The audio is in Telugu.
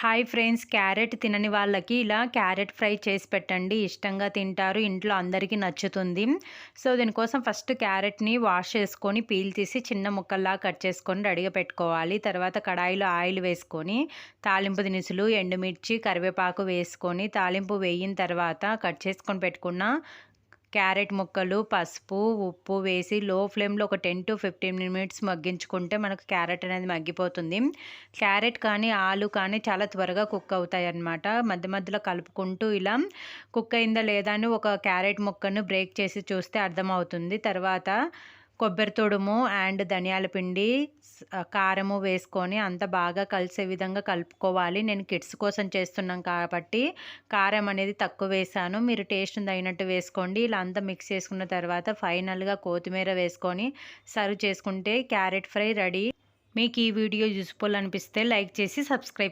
హాయ్ ఫ్రెండ్స్, క్యారెట్ తినని వాళ్ళకి ఇలా క్యారెట్ ఫ్రై చేసి పెట్టండి. ఇష్టంగా తింటారు. ఇంట్లో అందరికీ నచ్చుతుంది. సో దీనికోసం ఫస్ట్ క్యారెట్ని వాష్ చేసుకొని పీల్ తీసి చిన్న ముక్కల్లా కట్ చేసుకొని రెడీగా పెట్టుకోవాలి. తర్వాత కడాయిలో ఆయిల్ వేసుకొని తాలింపు దినుసులు, ఎండుమిర్చి, కరివేపాకు వేసుకొని తాలింపు వేయిన తర్వాత కట్ చేసుకొని పెట్టుకున్న క్యారెట్ ముక్కలు, పసుపు, ఉప్పు వేసి లో ఫ్లేమ్లో ఒక 10 to 15 మినిట్స్ మగ్గించుకుంటే మనకు క్యారెట్ అనేది మగ్గిపోతుంది. క్యారెట్ కానీ ఆలు కానీ చాలా త్వరగా కుక్ అవుతాయి అన్నమాట. మధ్య మధ్యలో కలుపుకుంటూ ఇలా కుక్ అయిందా లేదా అని ఒక క్యారెట్ ముక్కను బ్రేక్ చేసి చూస్తే అర్థమవుతుంది. తర్వాత కొబ్బరి తుడుము అండ్ ధనియాల పిండి, కారము వేసుకొని అంత బాగా కలిసే విధంగా కలుపుకోవాలి. నేను కిడ్స్ కోసం చేస్తున్నాం కాబట్టి కారం అనేది తక్కువ వేసాను. మీరు టేస్ట్ తగినట్టు వేసుకోండి. ఇలా అంతా మిక్స్ చేసుకున్న తర్వాత ఫైనల్గా కొత్తిమీర వేసుకొని సర్వ్ చేసుకుంటే క్యారెట్ ఫ్రై రెడీ. మీకు ఈ వీడియో యూస్ఫుల్ అనిపిస్తే లైక్ చేసి సబ్స్క్రైబ్